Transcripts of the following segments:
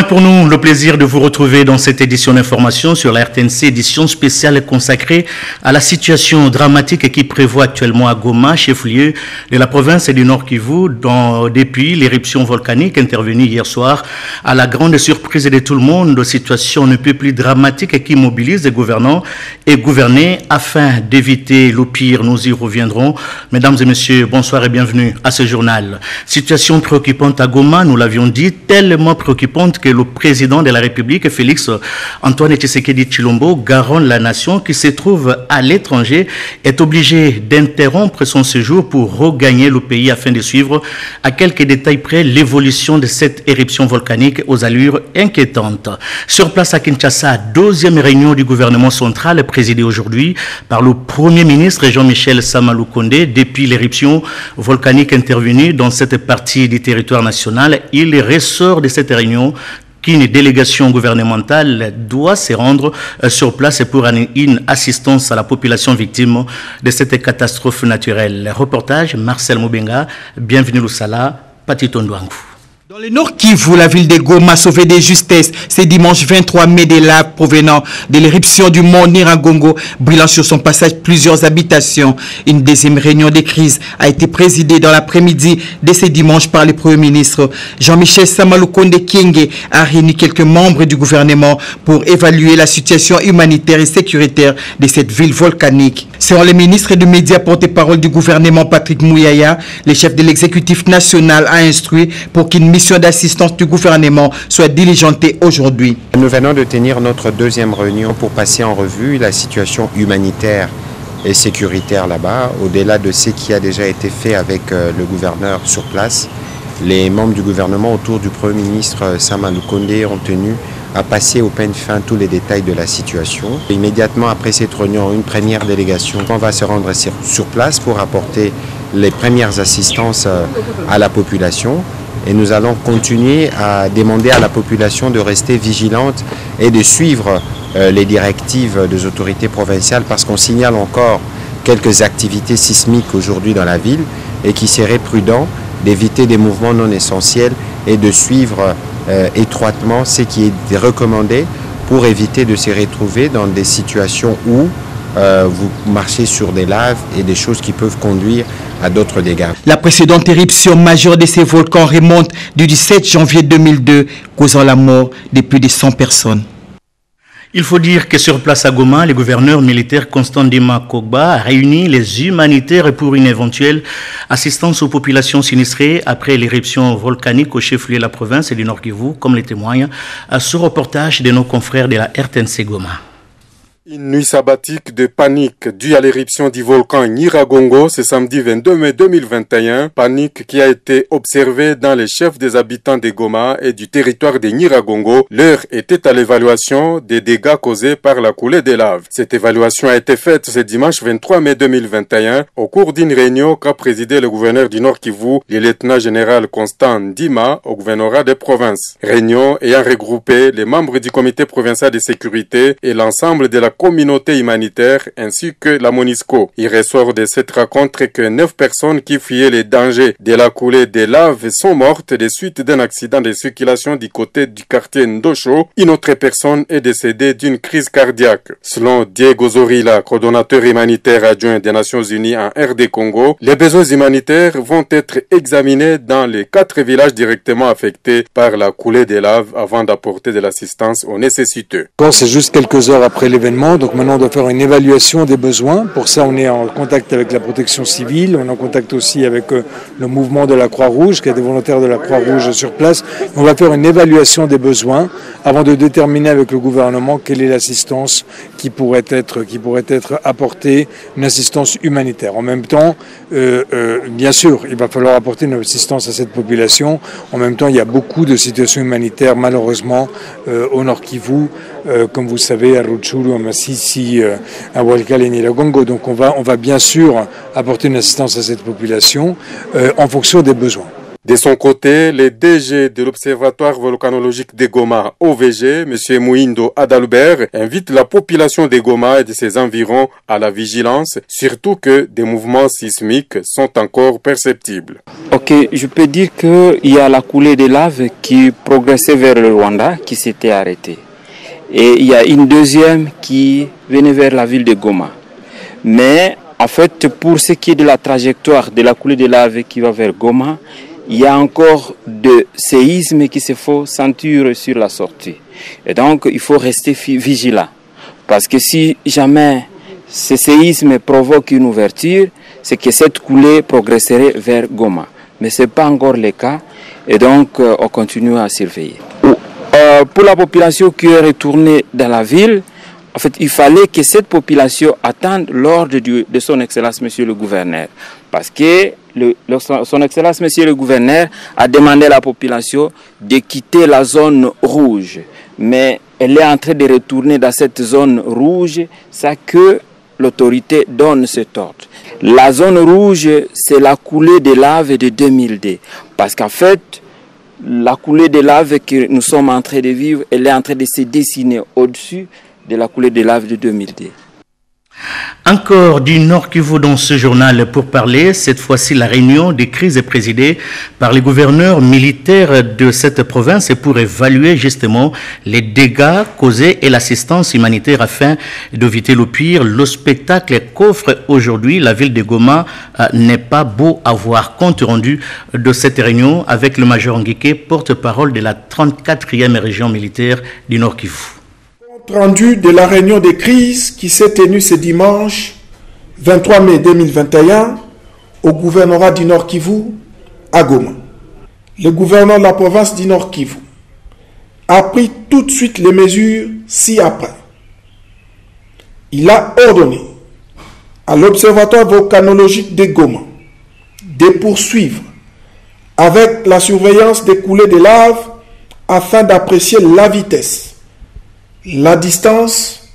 pour nous le plaisir de vous retrouver dans cette édition d'information sur la RTNC, édition spéciale consacrée à la situation dramatique qui prévaut actuellement à Goma, chef-lieu de la province du Nord Kivu, depuis l'éruption volcanique intervenue hier soir. À la grande surprise de tout le monde, situation ne peut plus dramatique qui mobilise les gouvernants et gouvernés afin d'éviter le pire. Nous y reviendrons. Mesdames et messieurs, bonsoir et bienvenue à ce journal. Situation préoccupante à Goma, nous l'avions dit, tellement préoccupante que le président de la République, Félix Antoine Tshisekedi Tshilombo, garant de la nation qui se trouve à l'étranger, est obligé d'interrompre son séjour pour regagner le pays afin de suivre à quelques détails près l'évolution de cette éruption volcanique aux allures inquiétantes. Sur place à Kinshasa, deuxième réunion du gouvernement central présidée aujourd'hui par le Premier ministre Jean-Michel Sama Lukonde depuis l'éruption volcanique intervenue dans cette partie du territoire national. Il ressort de cette réunion qu'une délégation gouvernementale doit se rendre sur place pour une assistance à la population victime de cette catastrophe naturelle. Reportage Marcel Moubenga, bienvenue Lusala, Patito Ndwangu. Dans le Nord Kivu, la ville de Goma a sauvé de justesse ce dimanche 23 mai des laves provenant de l'éruption du mont Nyiragongo, brûlant sur son passage plusieurs habitations. Une deuxième réunion de crise a été présidée dans l'après-midi de ce dimanche par le Premier ministre. Jean-Michel Sama Lukonde Kyenge a réuni quelques membres du gouvernement pour évaluer la situation humanitaire et sécuritaire de cette ville volcanique. Selon le ministre du Média porte-parole du gouvernement Patrick Mouyaya, le chef de l'exécutif national a instruit pour qu'une mission d'assistance du gouvernement soit diligentée aujourd'hui. Nous venons de tenir notre deuxième réunion pour passer en revue la situation humanitaire et sécuritaire là-bas, au-delà de ce qui a déjà été fait avec le gouverneur sur place. Les membres du gouvernement autour du Premier ministre Sama Lukonde ont tenu à passer au peigne fin tous les détails de la situation. Immédiatement après cette réunion, une première délégation va se rendre sur place pour apporter les premières assistances à la population. Et nous allons continuer à demander à la population de rester vigilante et de suivre les directives des autorités provinciales parce qu'on signale encore quelques activités sismiques aujourd'hui dans la ville et qu'il serait prudent d'éviter des mouvements non essentiels et de suivre étroitement ce qui est recommandé pour éviter de se retrouver dans des situations où vous marchez sur des laves et des choses qui peuvent conduire à d'autres dégâts. La précédente éruption majeure de ces volcans remonte du 17 janvier 2002, causant la mort de plus de 100 personnes. Il faut dire que sur place à Goma, le gouverneur militaire Constant Ndima Kogba a réuni les humanitaires pour une éventuelle assistance aux populations sinistrées après l'éruption volcanique au chef-lieu de la province et du Nord Kivu, comme le témoigne ce reportage de nos confrères de la RTNC Goma. Une nuit sabbatique de panique due à l'éruption du volcan Nyiragongo ce samedi 22 mai 2021. Panique qui a été observée dans les chefs des habitants de Goma et du territoire de Nyiragongo. L'heure était à l'évaluation des dégâts causés par la coulée des laves. Cette évaluation a été faite ce dimanche 23 mai 2021 au cours d'une réunion qu'a présidé le gouverneur du Nord Kivu, le lieutenant-général Constant Ndima au gouvernorat des provinces. Réunion ayant regroupé les membres du comité provincial de sécurité et l'ensemble de la communauté humanitaire ainsi que la MONUSCO. Il ressort de cette rencontre que 9 personnes qui fuyaient les dangers de la coulée des laves sont mortes des suites d'un accident de circulation du côté du quartier Ndosho. Une autre personne est décédée d'une crise cardiaque. Selon Diego Zorilla, coordonnateur humanitaire adjoint des Nations Unies en RD Congo, les besoins humanitaires vont être examinés dans les 4 villages directement affectés par la coulée des laves avant d'apporter de l'assistance aux nécessiteux. C'est juste quelques heures après l'événement. Donc maintenant on doit faire une évaluation des besoins. Pour ça on est en contact avec la protection civile, on est en contact aussi avec le mouvement de la Croix-Rouge, qui a des volontaires de la Croix-Rouge sur place. On va faire une évaluation des besoins avant de déterminer avec le gouvernement quelle est l'assistance qui pourrait être apportée, une assistance humanitaire. En même temps, bien sûr, il va falloir apporter une assistance à cette population. En même temps, il y a beaucoup de situations humanitaires malheureusement au Nord Kivu, comme vous savez, à Rutshuru, à Masisi, à Walikale et Nyiragongo. Donc on va bien sûr apporter une assistance à cette population en fonction des besoins. De son côté, le DG de l'Observatoire volcanologique de Goma, OVG, M. Mouindo Adalbert, invite la population de Goma et de ses environs à la vigilance, surtout que des mouvements sismiques sont encore perceptibles. Ok, je peux dire qu'il y a la coulée de lave qui progressait vers le Rwanda qui s'était arrêtée. Et il y a une deuxième qui venait vers la ville de Goma. Mais en fait, pour ce qui est de la trajectoire de la coulée de lave qui va vers Goma, il y a encore des séismes qui se font sentir sur la sortie. Et donc, il faut rester vigilant. Parce que si jamais ce séisme provoque une ouverture, c'est que cette coulée progresserait vers Goma. Mais ce n'est pas encore le cas. Et donc, on continue à surveiller. Pour la population qui est retournée dans la ville, en fait, il fallait que cette population attende l'ordre de son Excellence, Monsieur le Gouverneur. Parce que son Excellence, Monsieur le Gouverneur, a demandé à la population de quitter la zone rouge. Mais elle est en train de retourner dans cette zone rouge, ça que l'autorité donne cet ordre. La zone rouge, c'est la coulée de lave de 2002. Parce qu'en fait, la coulée de lave que nous sommes en train de vivre, elle est en train de se dessiner au-dessus de la coulée de lave de 2002. Encore du Nord Kivu dans ce journal pour parler, cette fois-ci la réunion des crises est présidée par les gouverneurs militaires de cette province et pour évaluer justement les dégâts causés et l'assistance humanitaire afin d'éviter le pire. Le spectacle qu'offre aujourd'hui la ville de Goma n'est pas beau à voir. Compte rendu de cette réunion avec le major Nguike, porte-parole de la 34e région militaire du Nord Kivu. Rendu de la réunion des crises qui s'est tenue ce dimanche 23 mai 2021 au gouvernorat du Nord Kivu à Goma. Le gouverneur de la province du Nord Kivu a pris tout de suite les mesures ci-après. Il a ordonné à l'Observatoire volcanologique de Goma de poursuivre avec la surveillance des coulées de lave afin d'apprécier la vitesse, la distance,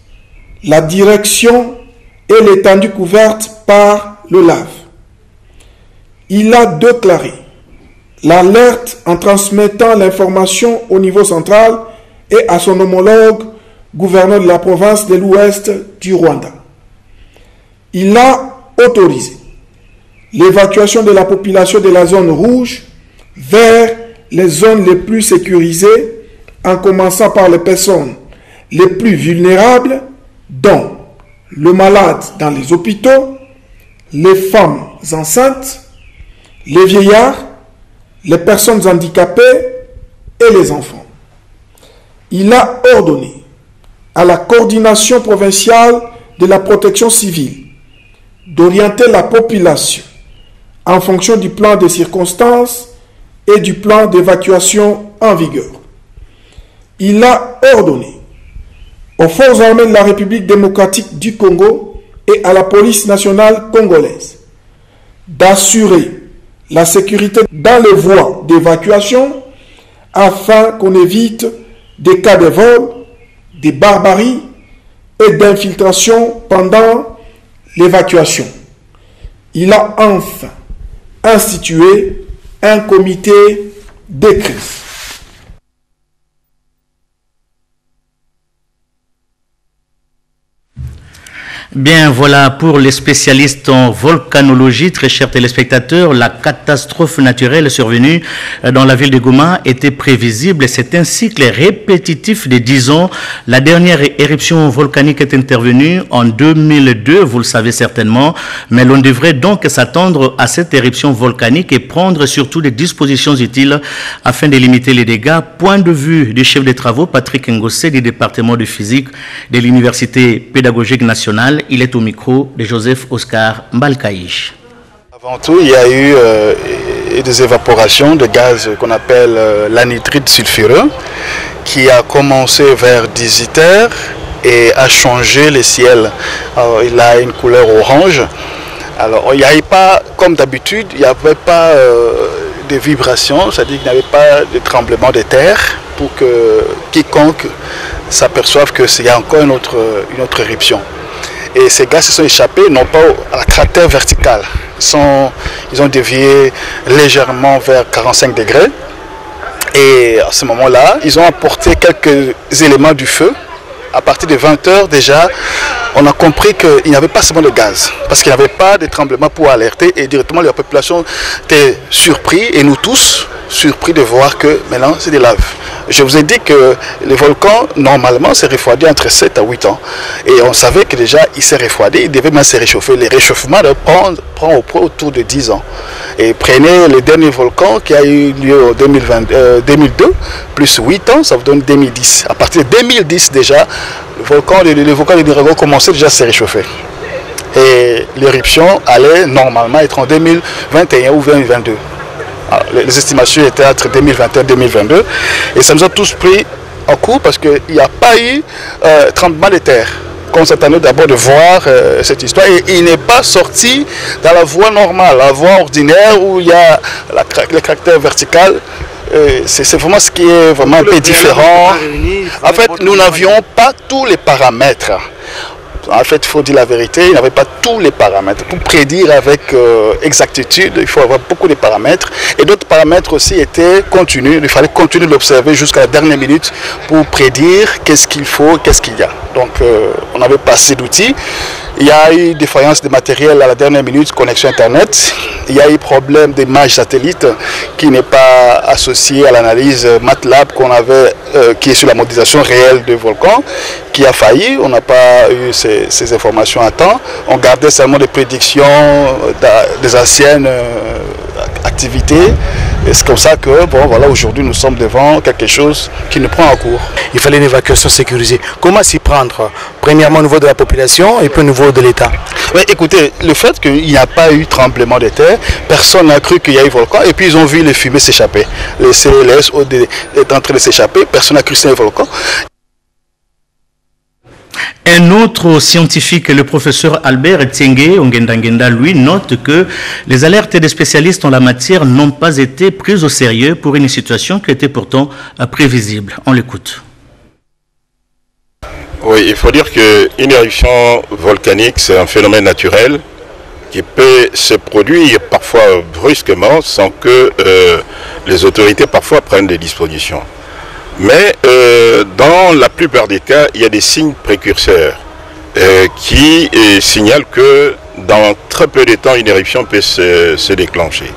la direction et l'étendue couverte par le lave. Il a déclaré l'alerte en transmettant l'information au niveau central et à son homologue gouverneur de la province de l'Ouest du Rwanda. Il a autorisé l'évacuation de la population de la zone rouge vers les zones les plus sécurisées, en commençant par les personnes les plus vulnérables, dont le malade dans les hôpitaux, les femmes enceintes, les vieillards, les personnes handicapées et les enfants. Il a ordonné à la coordination provinciale de la protection civile d'orienter la population en fonction du plan de circonstances et du plan d'évacuation en vigueur. Il a ordonné aux forces armées de la République démocratique du Congo et à la police nationale congolaise d'assurer la sécurité dans les voies d'évacuation afin qu'on évite des cas de vol, de barbarie et d'infiltration pendant l'évacuation. Il a enfin institué un comité de crise. Bien, voilà pour les spécialistes en volcanologie. Très chers téléspectateurs, la catastrophe naturelle survenue dans la ville de Goma était prévisible. C'est un cycle répétitif de 10 ans. La dernière éruption volcanique est intervenue en 2002, vous le savez certainement. Mais l'on devrait donc s'attendre à cette éruption volcanique et prendre surtout des dispositions utiles afin de limiter les dégâts. Point de vue du chef des travaux, Patrick Ngossé, du département de physique de l'Université pédagogique nationale. Il est au micro de Joseph Oscar Mbalkaïch. Avant tout, il y a eu des évaporations de gaz qu'on appelle l'anhydride sulfureux qui a commencé vers 18h et a changé le ciel. Alors, il a une couleur orange. Alors, il n'y avait pas, comme d'habitude, il n'y avait pas de vibrations, c'est-à-dire qu'il n'y avait pas de tremblement de terre pour que quiconque s'aperçoive qu'il y a encore une autre éruption. Et ces gaz se sont échappés non pas à la cratère verticale, ils ont dévié légèrement vers 45 degrés. Et à ce moment-là, ils ont apporté quelques éléments du feu. À partir de 20 h déjà, on a compris qu'il n'y avait pas seulement de gaz, parce qu'il n'y avait pas de tremblement pour alerter, et directement la population était surprise, et nous tous, surpris de voir que maintenant c'est des laves. Je vous ai dit que les volcans, normalement, se refroidissent entre 7 à 8 ans. Et on savait que déjà, il s'est refroidi, il devait même se réchauffer. Les réchauffements prend autour de 10 ans. Et prenez le dernier volcan qui a eu lieu en 2002, plus 8 ans, ça vous donne 2010. À partir de 2010 déjà, le volcan de Niragongo commençait déjà à se réchauffer. Et l'éruption allait normalement être en 2021 ou 2022. Alors, les estimations étaient entre 2021 et 2022. Et ça nous a tous pris en coup parce qu'il n'y a pas eu tremblement de terre. On s'attendait d'abord de voir cette histoire, et il n'est pas sorti dans la voie normale, la voie ordinaire où il y a le caractère vertical. C'est vraiment ce qui est vraiment un peu différent. En fait, nous n'avions pas tous les paramètres. En fait, il faut dire la vérité, il n'avait pas tous les paramètres. Pour prédire avec exactitude, il faut avoir beaucoup de paramètres. Et d'autres paramètres aussi étaient continus. Il fallait continuer de l'observer jusqu'à la dernière minute pour prédire qu'est-ce qu'il faut, qu'est-ce qu'il y a. Donc, on n'avait pas assez d'outils. Il y a eu défaillance de matériel à la dernière minute, connexion Internet. Il y a eu problème d'image satellite qui n'est pas associé à l'analyse MATLAB qu'on avait, qui est sur la modélisation réelle de volcans, qui a failli. On n'a pas eu ces informations à temps. On gardait seulement des prédictions des anciennes activités. Et c'est comme ça que, bon, voilà, aujourd'hui nous sommes devant quelque chose qui nous prend en cours. Il fallait une évacuation sécurisée. Comment s'y prendre? Premièrement au niveau de la population et puis au niveau de l'État. Oui, écoutez, le fait qu'il n'y a pas eu tremblement de terre, personne n'a cru qu'il y a eu volcan, et puis ils ont vu les fumées s'échapper. Les CLS est en train de s'échapper, personne n'a cru que c'était un volcan. Un autre scientifique, le professeur Albert Tiengue Ongendangenda, lui, note que les alertes des spécialistes en la matière n'ont pas été prises au sérieux pour une situation qui était pourtant prévisible. On l'écoute. Oui, il faut dire qu'une éruption volcanique, c'est un phénomène naturel qui peut se produire parfois brusquement sans que les autorités parfois prennent des dispositions. Mais dans la plupart des cas, il y a des signes précurseurs qui signalent que dans très peu de temps, une éruption peut se déclencher.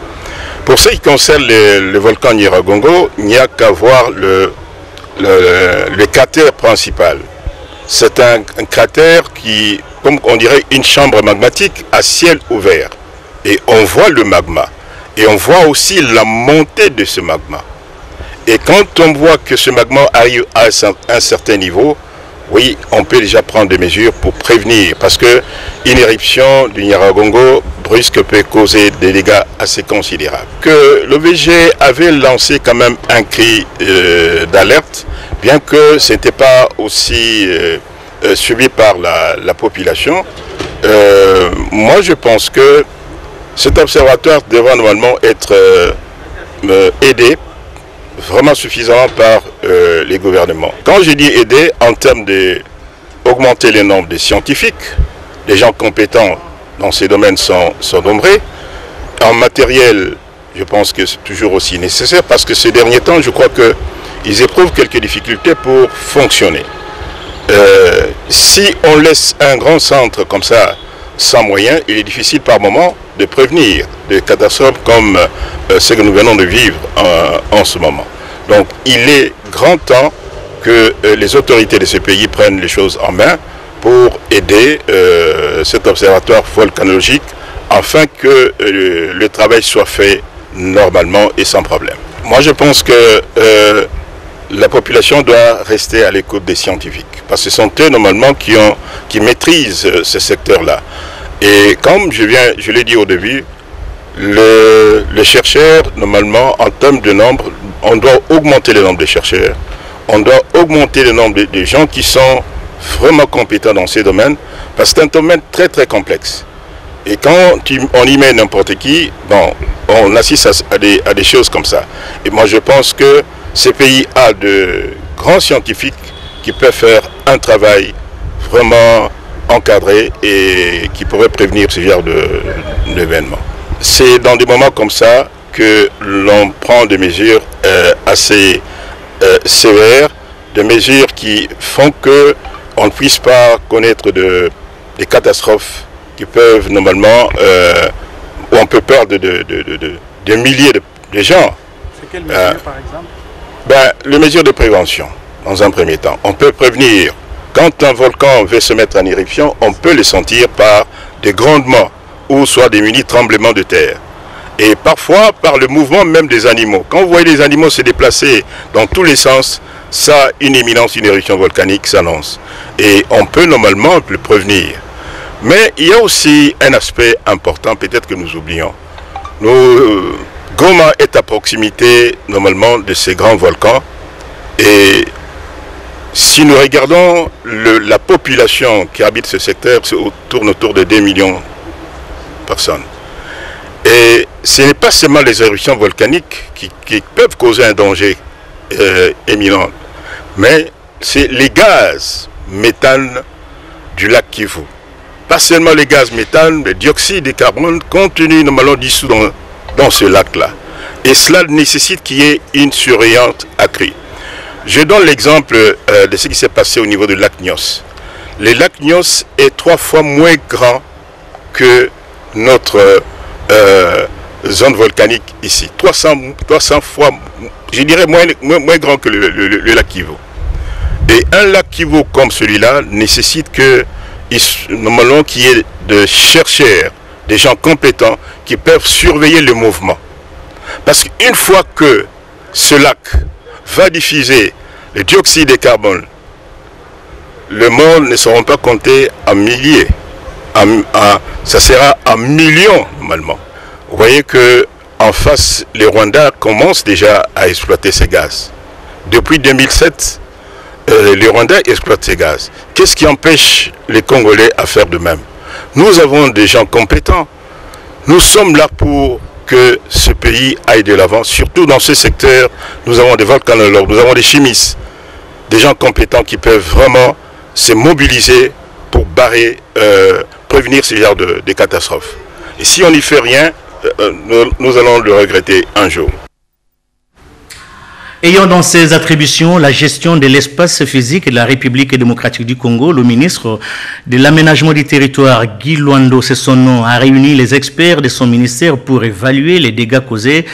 Pour ce qui concerne le volcan Nyiragongo, il n'y a qu'à voir le cratère principal. C'est un cratère qui, comme on dirait, une chambre magmatique à ciel ouvert. Et on voit le magma. Et on voit aussi la montée de ce magma. Et quand on voit que ce magma arrive à un certain niveau, oui, on peut déjà prendre des mesures pour prévenir. Parce qu'une éruption du Nyiragongo brusque peut causer des dégâts assez considérables. Que l'OVG avait lancé quand même un cri d'alerte, bien que ce n'était pas aussi suivi par la population. Moi, je pense que cet observatoire devra normalement être aidé vraiment suffisamment par les gouvernements. Quand je dis aider, en termes d'augmenter le nombre de scientifiques, les gens compétents dans ces domaines sont nombreux. En matériel, je pense que c'est toujours aussi nécessaire parce que ces derniers temps, je crois qu'ils éprouvent quelques difficultés pour fonctionner. Si on laisse un grand centre comme ça sans moyens, il est difficile par moment de prévenir des catastrophes comme ce que nous venons de vivre en ce moment. Donc il est grand temps que les autorités de ce pays prennent les choses en main pour aider cet observatoire volcanologique afin que le travail soit fait normalement et sans problème. Moi je pense que la population doit rester à l'écoute des scientifiques parce que ce sont eux normalement qui maîtrisent ce secteur-là. Et comme je l'ai dit au début, les chercheurs, normalement, en termes de nombre, on doit augmenter le nombre de chercheurs. On doit augmenter le nombre de gens qui sont vraiment compétents dans ces domaines, parce que c'est un domaine très très complexe. Et quand on y met n'importe qui, bon, on assiste à des choses comme ça. Et moi je pense que ce pays a de grands scientifiques qui peuvent faire un travail vraiment encadré et qui pourrait prévenir ce genre d'événements. c'est dans des moments comme ça que l'on prend des mesures assez sévères, des mesures qui font qu'on ne puisse pas connaître des catastrophes qui peuvent normalement, où on peut perdre de milliers de gens. C'est quelles mesures par exemple? Les mesures de prévention, dans un premier temps. On peut prévenir. Quand un volcan veut se mettre en éruption, on peut le sentir par des grondements ou soit des mini-tremblements de terre. Et parfois par le mouvement même des animaux. Quand vous voyez les animaux se déplacer dans tous les sens, ça, une imminence, une éruption volcanique s'annonce. Et on peut normalement le prévenir. Mais il y a aussi un aspect important, peut-être que nous oublions. Goma est à proximité normalement de ces grands volcans. Et si nous regardons la population qui habite ce secteur, tourne autour de 2 millions de personnes. Et ce n'est pas seulement les éruptions volcaniques qui peuvent causer un danger éminent, mais c'est les gaz méthane du lac Kivu. Pas seulement les gaz méthane, mais le dioxyde de carbone contenu normalement dissous dans ce lac-là. Et cela nécessite qu'il y ait une surveillance accrue. Je donne l'exemple de ce qui s'est passé au niveau du lac Nyos. Le lac Nyos est 3 fois moins grand que notre zone volcanique ici. 300 fois, je dirais, moins grand que le lac Kivu. Et un lac Kivu comme celui-là nécessite normalement qu'il y ait des chercheurs, des gens compétents qui peuvent surveiller le mouvement. Parce qu'une fois que ce lac va diffuser le dioxyde de carbone, le monde ne sera pas compté en milliers, ça sera en millions normalement. Vous voyez que en face, les Rwandais commencent déjà à exploiter ces gaz. Depuis 2007, les Rwandais exploitent ces gaz. Qu'est-ce qui empêche les Congolais à faire de même? Nous avons des gens compétents. Nous sommes là pour que ce pays aille de l'avant, surtout dans ce secteur. Nous avons des volcanologues, nous avons des chimistes, des gens compétents qui peuvent vraiment se mobiliser pour prévenir ce genre de catastrophes. Et si on n'y fait rien, nous allons le regretter un jour. Ayant dans ses attributions la gestion de l'espace physique de la République démocratique du Congo, le ministre de l'aménagement du territoire, Guy Luando, c'est son nom, a réuni les experts de son ministère pour évaluer les dégâts causés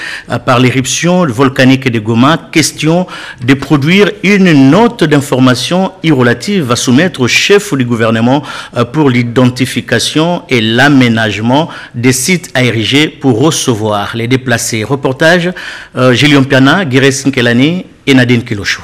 par l'éruption volcanique de Goma. Question de produire une note d'information relative à soumettre au chef du gouvernement pour l'identification et l'aménagement des sites à ériger pour recevoir les déplacés. Reportage Julien Piana, Guérès Nkelani et Nadine Kilochou.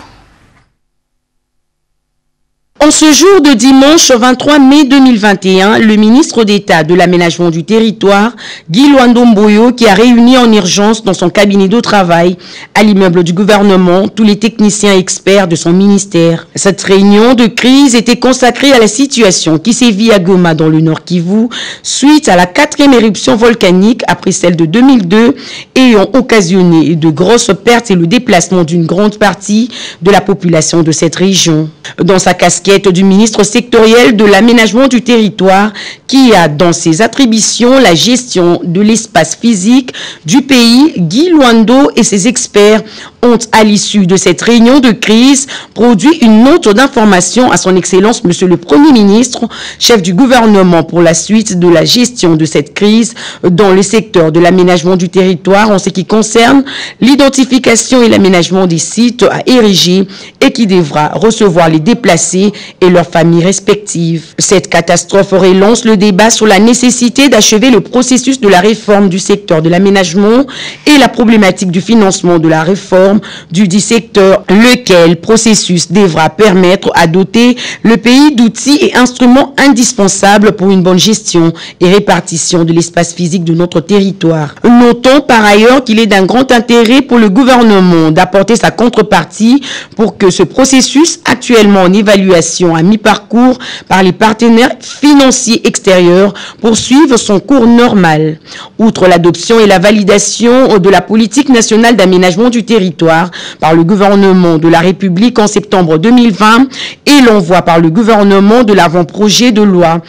En ce jour de dimanche 23 mai 2021, le ministre d'État de l'aménagement du territoire, Guy Luando Mboyo, qui a réuni en urgence dans son cabinet de travail à l'immeuble du gouvernement tous les techniciens experts de son ministère. Cette réunion de crise était consacrée à la situation qui sévit à Goma dans le Nord Kivu suite à la 4e éruption volcanique après celle de 2002 ayant occasionné de grosses pertes et le déplacement d'une grande partie de la population de cette région. Dans sa casquette du ministre sectoriel de l'aménagement du territoire qui a dans ses attributions la gestion de l'espace physique du pays, Guy Luando et ses experts ont, à l'issue de cette réunion de crise, produit une note d'information à son Excellence Monsieur le Premier ministre, chef du gouvernement pour la suite de la gestion de cette crise dans le secteur de l'aménagement du territoire en ce qui concerne l'identification et l'aménagement des sites à ériger et qui devra recevoir les déplacés et leurs familles respectives. Cette catastrophe relance le débat sur la nécessité d'achever le processus de la réforme du secteur de l'aménagement et la problématique du financement de la réforme du dit secteur, lequel processus devra permettre à doter le pays d'outils et instruments indispensables pour une bonne gestion et répartition de l'espace physique de notre territoire. Notons par ailleurs qu'il est d'un grand intérêt pour le gouvernement d'apporter sa contrepartie pour que ce processus actuellement en évaluation à mi-parcours par les partenaires financiers extérieurs poursuive son cours normal. Outre l'adoption et la validation de la politique nationale d'aménagement du territoire, territoire par le gouvernement de la République en septembre 2020 et l'envoi par le gouvernement de l'avant-projet de loi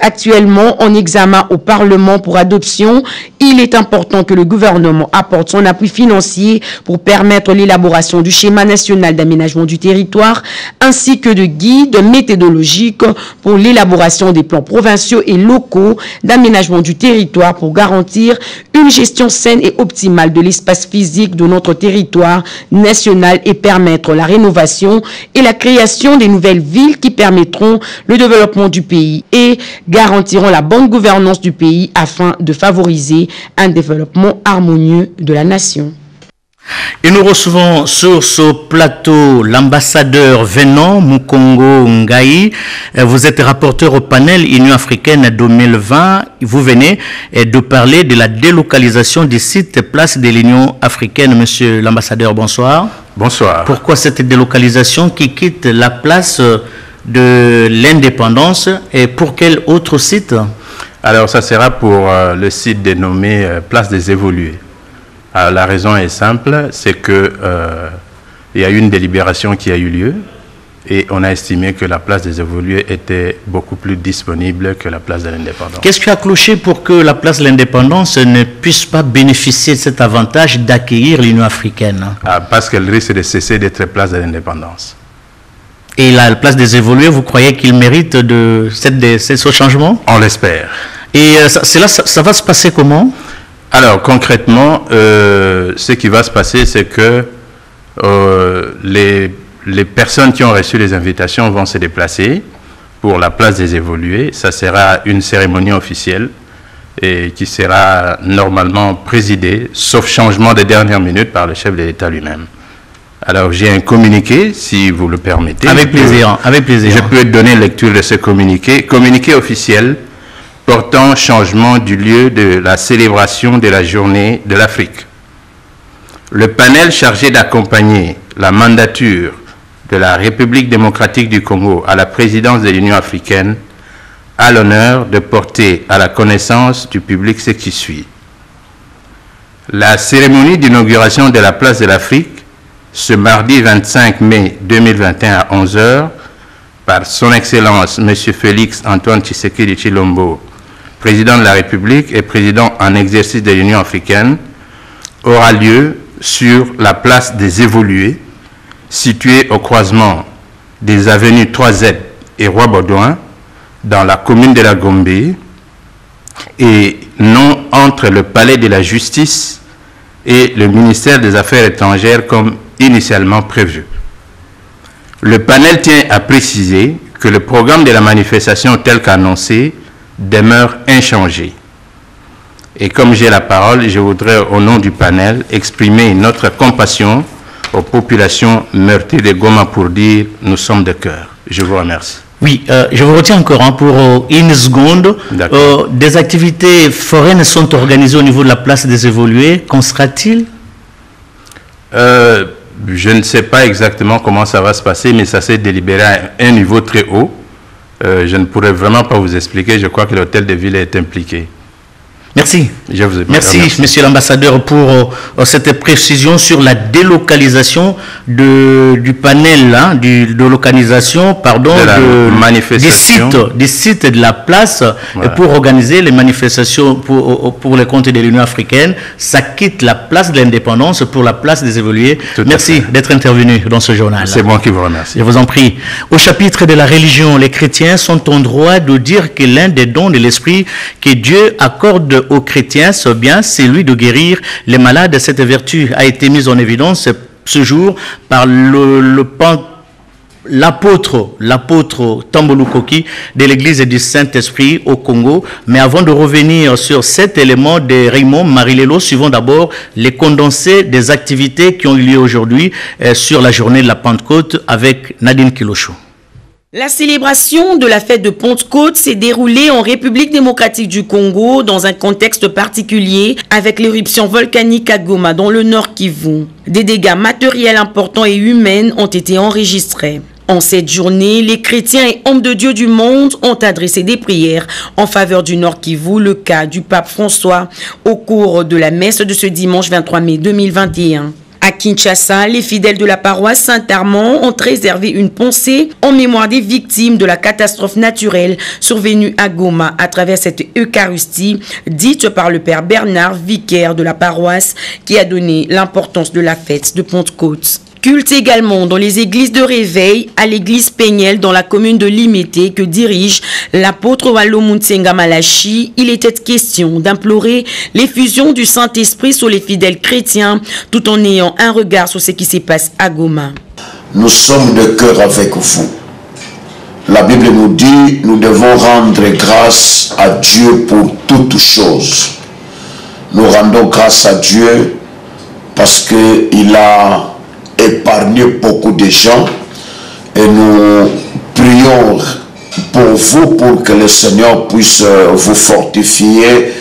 actuellement en examen au Parlement pour adoption. Il est important que le gouvernement apporte son appui financier pour permettre l'élaboration du schéma national d'aménagement du territoire ainsi que de guides méthodologiques pour l'élaboration des plans provinciaux et locaux d'aménagement du territoire pour garantir une gestion saine et optimale de l'espace physique de notre territoire national et permettre la rénovation et la création des nouvelles villes qui permettront le développement du pays et garantiront la bonne gouvernance du pays afin de favoriser un développement harmonieux de la nation. Et nous recevons sur ce plateau l'ambassadeur Venant Mukongo Ngai. Vous êtes rapporteur au panel Union africaine 2020. Vous venez de parler de la délocalisation des sites place de l'Union africaine. Monsieur l'ambassadeur, bonsoir. Bonsoir. Pourquoi cette délocalisation qui quitte la place de l'indépendance et pour quel autre site? Alors ça sera pour le site dénommé Place des Évolués. Alors, la raison est simple, c'est que il y a eu une délibération qui a eu lieu et on a estimé que la place des Évolués était beaucoup plus disponible que la place de l'Indépendance. Qu'est-ce qui a cloché pour que la place de l'Indépendance ne puisse pas bénéficier de cet avantage d'accueillir l'Union africaine? Parce qu'elle risque de cesser d'être place de l'Indépendance. Et la place des Évolués, vous croyez qu'il mérite de ce changement? On l'espère. Et ça va se passer comment? Alors concrètement, ce qui va se passer, c'est que les personnes qui ont reçu les invitations vont se déplacer pour la place des Évolués. Ça sera une cérémonie officielle et qui sera normalement présidée, sauf changement de dernière minute, par le chef de l'État lui-même. Alors j'ai un communiqué, si vous le permettez. Avec plaisir, avec plaisir. Je peux donner lecture de ce communiqué. Communiqué officiel portant changement du lieu de la célébration de la journée de l'Afrique. Le panel chargé d'accompagner la mandature de la République démocratique du Congo à la présidence de l'Union africaine a l'honneur de porter à la connaissance du public ce qui suit. La cérémonie d'inauguration de la place de l'Afrique, ce mardi 25 mai 2021 à 11 h, par son Excellence M. Félix Antoine Tshisekedi Tshilombo, président de la République et président en exercice de l'Union africaine, aura lieu sur la place des Évolués, située au croisement des avenues 3Z et Roi-Baudouin, dans la commune de la Gombe, et non entre le palais de la Justice et le ministère des Affaires étrangères comme initialement prévu. Le panel tient à préciser que le programme de la manifestation tel qu'annoncé demeure inchangé. Et comme j'ai la parole, je voudrais au nom du panel exprimer notre compassion aux populations meurtries de Goma pour dire nous sommes de cœur. Je vous remercie. Oui, je vous retiens encore pour une seconde. Des activités foraines sont organisées au niveau de la place des Évolués. Qu'en sera-t-il? Je ne sais pas exactement comment ça va se passer, mais ça s'est délibéré à un niveau très haut. Je ne pourrais vraiment pas vous expliquer. Je crois que l'hôtel de ville est impliqué. Merci. Je vous merci, monsieur l'ambassadeur, pour cette précision sur la délocalisation du panel, hein, de localisation, pardon, des sites de la place, voilà, pour organiser les manifestations pour les comptes de l'Union africaine. Ça quitte la place de l'indépendance pour la place des Évolués. Merci d'être intervenu dans ce journal. C'est moi qui vous remercie. Je vous en prie. Au chapitre de la religion, les chrétiens sont en droit de dire que l'un des dons de l'esprit que Dieu accorde aux chrétiens, c'est bien celui de guérir les malades. Cette vertu a été mise en évidence ce jour par l'apôtre Tambolu Koki de l'église du Saint-Esprit au Congo. Mais avant de revenir sur cet élément de Raymond Marilelo, suivons d'abord les condensés des activités qui ont eu lieu aujourd'hui sur la journée de la Pentecôte avec Nadine Kilochou. La célébration de la fête de Pentecôte s'est déroulée en République démocratique du Congo dans un contexte particulier avec l'éruption volcanique à Goma dans le Nord Kivu. Des dégâts matériels importants et humains ont été enregistrés. En cette journée, les chrétiens et hommes de Dieu du monde ont adressé des prières en faveur du Nord Kivu, le cas du pape François, au cours de la messe de ce dimanche 23 mai 2021. À Kinshasa, les fidèles de la paroisse Saint-Armand ont réservé une pensée en mémoire des victimes de la catastrophe naturelle survenue à Goma à travers cette Eucharistie dite par le père Bernard, vicaire de la paroisse, qui a donné l'importance de la fête de Pentecôte. Culte également dans les églises de réveil à l'église Peignel dans la commune de Limete que dirige l'apôtre Wallo Muntsenga Malachi. Il était question d'implorer l'effusion du Saint-Esprit sur les fidèles chrétiens tout en ayant un regard sur ce qui se passe à Goma. Nous sommes de cœur avec vous. La Bible nous dit nous devons rendre grâce à Dieu pour toutes choses. Nous rendons grâce à Dieu parce qu'il a épargné beaucoup de gens et nous prions pour vous pour que le Seigneur puisse vous fortifier,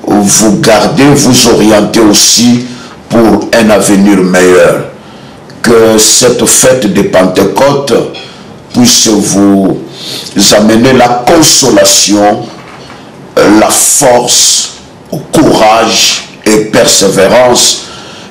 vous garder, vous orienter aussi pour un avenir meilleur. Que cette fête de Pentecôte puisse vous amener la consolation, la force, courage et persévérance.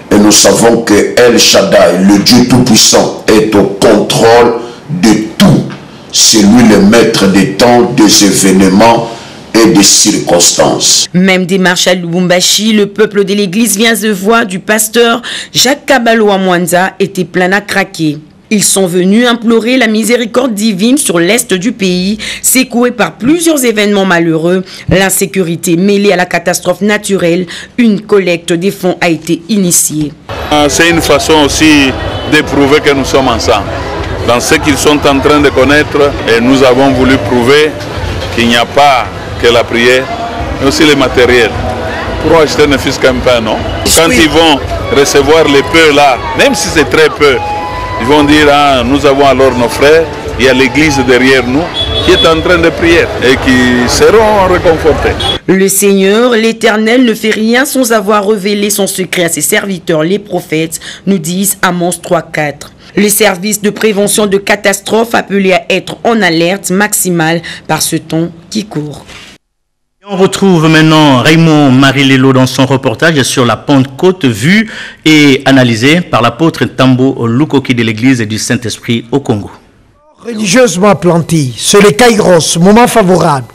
Et nous savons que El Shaddai, le Dieu Tout-Puissant, est au contrôle de tout. C'est lui le maître des temps, des événements et des circonstances. Même démarche à Lubumbashi, le peuple de l'église vient de voir du pasteur Jacques Kabalo à Mwanza était plein à craquer. Ils sont venus implorer la miséricorde divine sur l'est du pays, secoué par plusieurs événements malheureux, l'insécurité mêlée à la catastrophe naturelle. Une collecte des fonds a été initiée. C'est une façon aussi de prouver que nous sommes ensemble. Dans ce qu'ils sont en train de connaître, et nous avons voulu prouver qu'il n'y a pas que la prière, mais aussi le matériel. Pour acheter ne fût-ce qu'un pain, non? Quand ils vont recevoir les peu là, même si c'est très peu, ils vont dire, ah, nous avons alors nos frères, il y a l'église derrière nous qui est en train de prier et qui seront réconfortés. Le Seigneur, l'Éternel, ne fait rien sans avoir révélé son secret à ses serviteurs, les prophètes, nous disent Amos 3,4. Les services de prévention de catastrophes appelés à être en alerte maximale par ce temps qui court. On retrouve maintenant Raymond Marilelo dans son reportage sur la Pentecôte vue et analysée par l'apôtre Tambo Lukoki de l'église du Saint-Esprit au Congo. Religieusement planté, c'est le Kairos, moment favorable.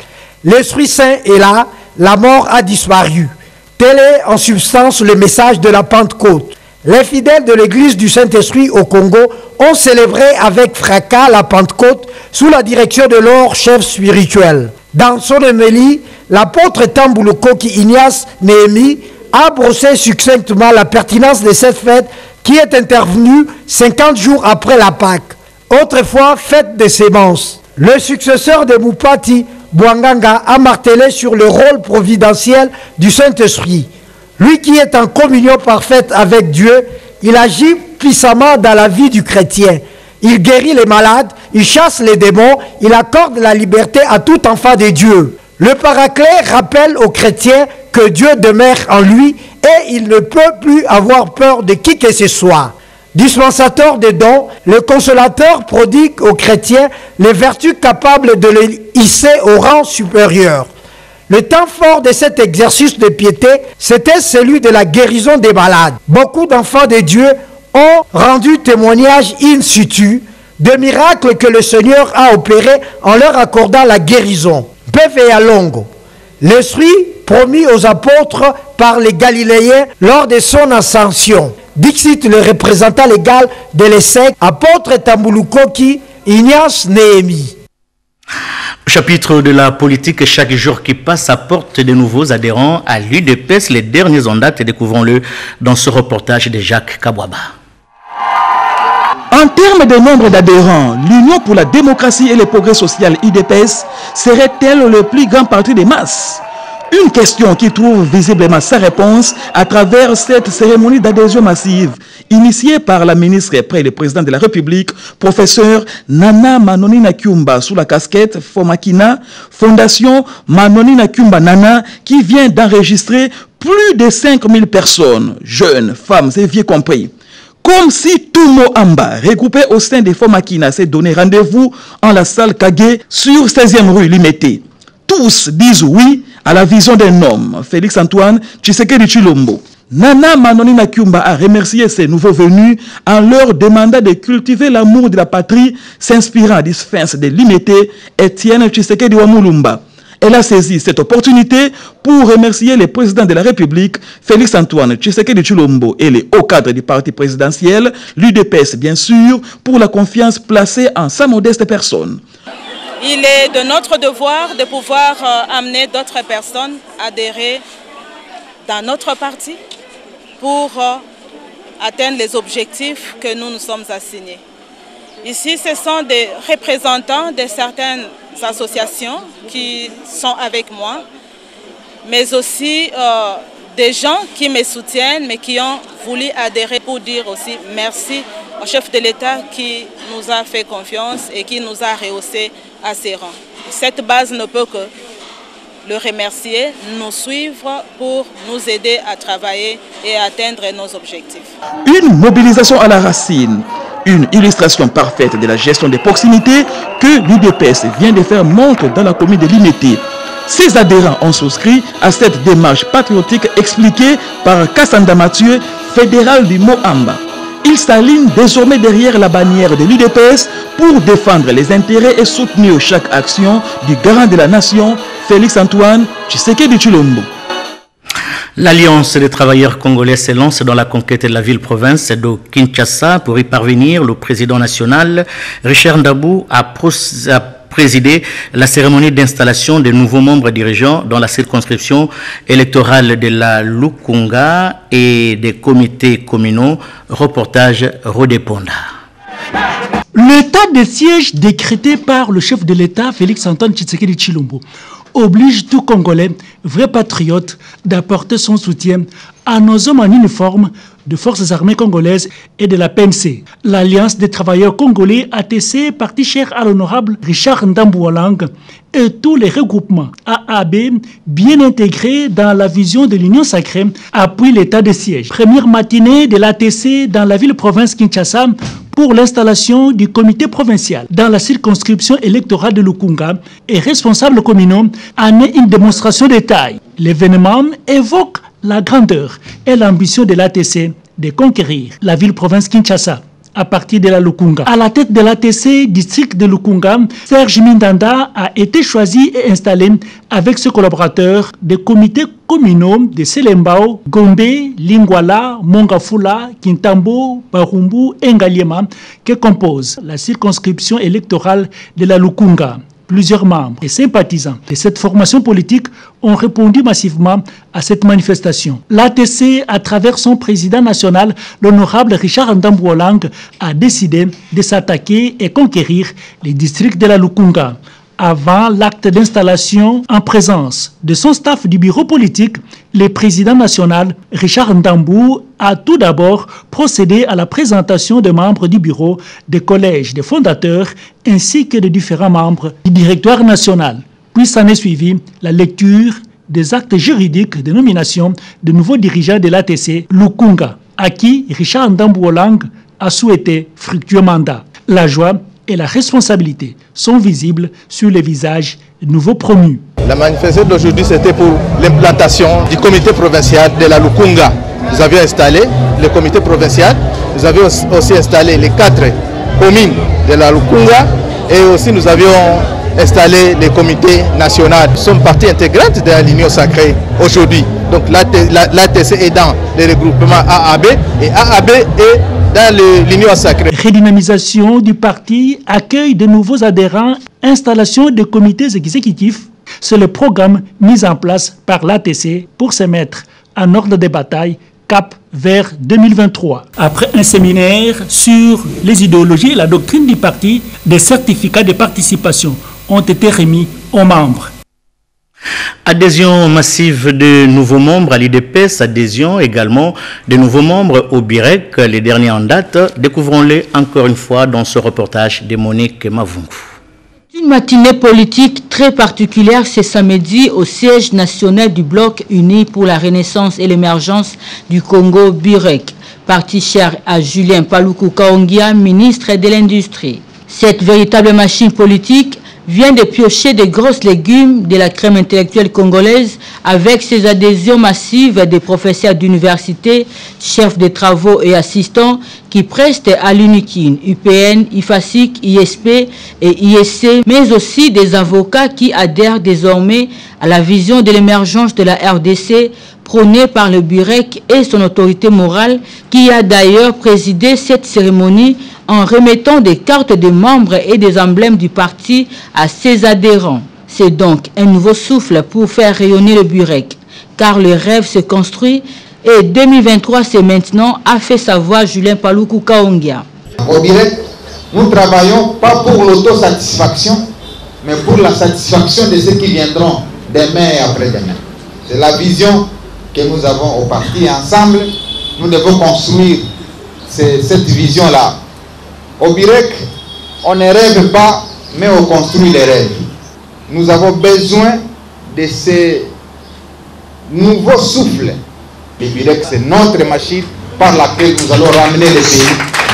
L'Esprit Saint est là, la mort a disparu. Tel est en substance le message de la Pentecôte. Les fidèles de l'église du Saint-Esprit au Congo ont célébré avec fracas la Pentecôte sous la direction de leur chef spirituel. Dans son homélie, l'apôtre Tambo Lukoki Ignace Néhémie a brossé succinctement la pertinence de cette fête qui est intervenue 50 jours après la Pâque, autrefois fête des semences. Le successeur de Mupati, Bwanganga, a martelé sur le rôle providentiel du Saint-Esprit. Lui qui est en communion parfaite avec Dieu, il agit puissamment dans la vie du chrétien. Il guérit les malades, il chasse les démons, il accorde la liberté à tout enfant de Dieu. Le Paraclet rappelle aux chrétiens que Dieu demeure en lui et il ne peut plus avoir peur de qui que ce soit. Dispensateur de dons, le consolateur prodigue aux chrétiens les vertus capables de les hisser au rang supérieur. Le temps fort de cet exercice de piété, c'était celui de la guérison des malades. Beaucoup d'enfants de Dieu ont rendu témoignage in situ de miracles que le Seigneur a opérés en leur accordant la guérison. Beve et Alongo, l'Esprit promis aux apôtres par les Galiléens lors de son ascension. Dixit, le représentant légal de l'ESSEC, apôtre Tambo Lukoki Ignace Néhémie. Chapitre de la politique, chaque jour qui passe apporte de nouveaux adhérents à l'UDPS. Les derniers en date, découvrons-le dans ce reportage de Jacques Kabwaba. En termes de nombre d'adhérents, l'Union pour la démocratie et le progrès social UDPS serait-elle le plus grand parti des masses? Une question qui trouve visiblement sa réponse à travers cette cérémonie d'adhésion massive initiée par la ministre près le président de la République, professeur Nana Manonina Kyumba, sous la casquette Fomakina, Fondation Manonina Kyumba Nana, qui vient d'enregistrer plus de 5000 personnes, jeunes, femmes et vieux compris. Comme si Tumo Amba, regroupé au sein des Fomakina, s'est donné rendez-vous en la salle Kagé sur 16e rue Limete. Tous disent oui à la vision d'un homme, Félix Antoine Tshisekedi Tshilombo. Nana Manoni Nakiumba a remercié ses nouveaux venus en leur demandant de cultiver l'amour de la patrie, s'inspirant du sphinx de l'imité Étienne Tshisekedi Wamulumba. Elle a saisi cette opportunité pour remercier le président de la République, Félix-Antoine Tshisekedi Tshilombo, et les hauts cadres du parti présidentiel, l'UDPS bien sûr, pour la confiance placée en sa modeste personne. Il est de notre devoir de pouvoir amener d'autres personnes à adhérer dans notre parti pour atteindre les objectifs que nous nous sommes assignés. Ici, ce sont des représentants de certaines associations qui sont avec moi, mais aussi des gens qui me soutiennent, mais qui ont voulu adhérer pour dire aussi merci au chef de l'État qui nous a fait confiance et qui nous a rehaussé à ses rangs. Cette base ne peut que le remercier, nous suivre pour nous aider à travailler et à atteindre nos objectifs. Une mobilisation à la racine, une illustration parfaite de la gestion des proximités que l'UDPS vient de faire montre dans la commune de Limete. Ses adhérents ont souscrit à cette démarche patriotique expliquée par Kassanda Mathieu, fédéral du Moamba. Il s'aligne désormais derrière la bannière de l'UDPS pour défendre les intérêts et soutenir chaque action du garant de la nation, Félix-Antoine Tshisekedi Tshilombo. L'Alliance des travailleurs congolais se lance dans la conquête de la ville-province de Kinshasa. Pour y parvenir, le président national, Richard Ndabou, a présidé la cérémonie d'installation des nouveaux membres dirigeants dans la circonscription électorale de la Lukunga et des comités communaux. Reportage Rodéponda. L'état de siège décrété par le chef de l'État, Félix-Antoine Tshisekedi Tshilombo, oblige tout Congolais, vrai patriote, d'apporter son soutien à nos hommes en uniforme de forces armées congolaises et de la PNC. L'Alliance des travailleurs congolais ATC, parti cher à l'honorable Richard Ndamboualang, et tous les regroupements AAB bien intégrés dans la vision de l'Union sacrée appuient l'état de siège. Première matinée de l'ATC dans la ville-province Kinshasa pour l'installation du comité provincial dans la circonscription électorale de Lukunga et responsables communaux en est une démonstration de taille. L'événement évoque la grandeur et l'ambition de l'ATC de conquérir la ville-province Kinshasa à partir de la Lukunga. À la tête de l'ATC district de Lukunga, Serge Mindanda a été choisi et installé avec ses collaborateurs des comités communaux de Selembao, Gombe, Lingwala, Mongafula, Kintambo, Barumbu et Ngaliema qui composent la circonscription électorale de la Lukunga. Plusieurs membres et sympathisants de cette formation politique ont répondu massivement à cette manifestation. L'ATC, à travers son président national, l'honorable Richard Ndamboualang, a décidé de s'attaquer et conquérir les districts de la Lukunga. Avant l'acte d'installation en présence de son staff du bureau politique, le président national, Richard Ndambou, a tout d'abord procédé à la présentation des membres du bureau, des collèges, des fondateurs, ainsi que de différents membres du directoire national. Puis s'en est suivi la lecture des actes juridiques de nomination de nouveaux dirigeants de l'ATC Lukunga, à qui Richard Ndamboualang a souhaité fructueux mandat. La joie et la responsabilité sont visibles sur les visages nouveaux promus. La manifestation d'aujourd'hui, c'était pour l'implantation du comité provincial de la Lukunga. Nous avions installé le comité provincial, nous avions aussi installé les 4 communes de la Lukunga et aussi nous avions installé les comités nationaux. Nous sommes partie intégrante de l'Union sacrée aujourd'hui. Donc l'ATC est dans le regroupement AAB et AAB est dans l'Union sacrée. Redynamisation du parti, accueil de nouveaux adhérents, installation de comités exécutifs, c'est le programme mis en place par l'ATC pour se mettre en ordre de bataille cap vers 2023. Après un séminaire sur les idéologies et la doctrine du parti, des certificats de participation ont été remis aux membres. Adhésion massive de nouveaux membres à l'IDPS, adhésion également de nouveaux membres au BIREC, les derniers en date. Découvrons-les encore une fois dans ce reportage de Monique Mavungu. Une matinée politique très particulière ce samedi au siège national du Bloc uni pour la renaissance et l'émergence du Congo BIREC, parti cher à Julien Paluku Kaongia, ministre de l'Industrie. Cette véritable machine politique vient de piocher de grosses légumes de la crème intellectuelle congolaise avec ses adhésions massives des professeurs d'université, chefs de travaux et assistants qui prestent à l'UNIKIN, UPN, IFASIC, ISP et ISC, mais aussi des avocats qui adhèrent désormais à la vision de l'émergence de la RDC prônée par le Burek et son autorité morale qui a d'ailleurs présidé cette cérémonie en remettant des cartes de membres et des emblèmes du parti à ses adhérents. C'est donc un nouveau souffle pour faire rayonner le Burek, car le rêve se construit et 2023 c'est maintenant, a fait savoir Julien Paluku Kaongia. Au Burek, nous travaillons pas pour l'autosatisfaction, mais pour la satisfaction de ceux qui viendront demain et après-demain. C'est la vision que nous avons au parti. Ensemble, nous devons construire cette vision-là. Au Burek, on ne rêve pas, mais on construit les rêves. Nous avons besoin de ces nouveaux souffles. Le Burek, c'est notre machine par laquelle nous allons ramener le pays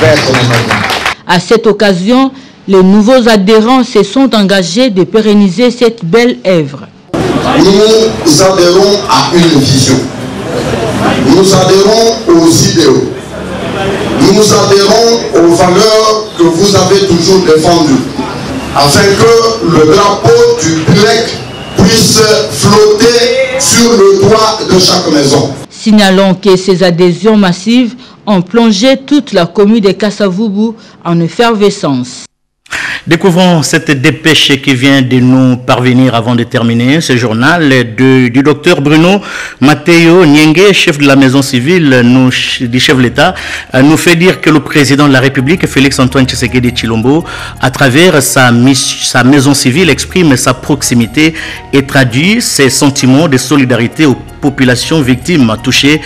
vers son émergence. À cette occasion, les nouveaux adhérents se sont engagés de pérenniser cette belle œuvre. Nous adhérons à une vision. Nous adhérons aux idéaux. Nous adhérons aux valeurs que vous avez toujours défendues, afin que le drapeau du Burek puisse flotter sur le toit de chaque maison. Signalons que ces adhésions massives ont plongé toute la commune de Kassavubu en effervescence. Découvrons cette dépêche qui vient de nous parvenir avant de terminer ce journal du docteur Bruno Matteo Nyenge, chef de la maison civile, du chef de l'État, nous fait dire que le président de la République, Félix-Antoine Tshisekedi Tshilombo, à travers sa maison civile, exprime sa proximité et traduit ses sentiments de solidarité aux populations victimes touchées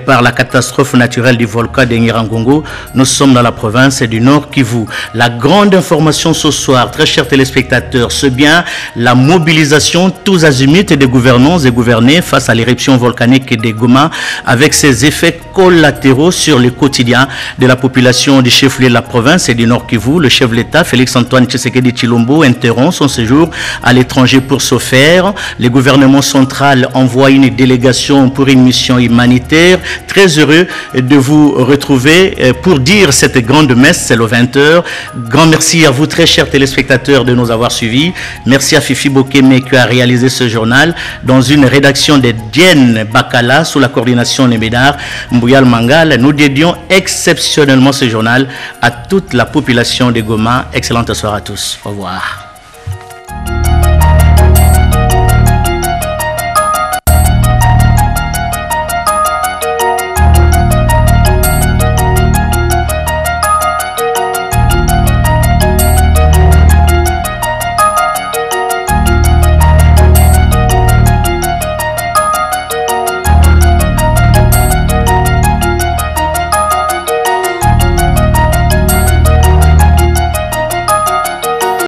par la catastrophe naturelle du volcan de Nyiragongo. Nous sommes dans la province du Nord Kivu. La grande information ce soir, très chers téléspectateurs, c'est bien la mobilisation tous azimuts des gouvernants et gouvernés face à l'éruption volcanique de Goma, avec ses effets collatéraux sur le quotidien de la population du chef-lieu de la province et du Nord Kivu. Le chef de l'État, Félix-Antoine Tshisekedi Tshilombo, interrompt son séjour à l'étranger pour se faire. Le gouvernement central envoie une délégation pour une mission humanitaire. Très heureux de vous retrouver pour dire cette grande messe, c'est le 20h. Grand merci à vous, très chers téléspectateurs, de nous avoir suivis. Merci à Fifi Bokeme qui a réalisé ce journal dans une rédaction de Dienne Bakala sous la coordination de Médard Mbouyal Mangal. Nous dédions exceptionnellement ce journal à toute la population de Goma. Excellente soirée à tous. Au revoir.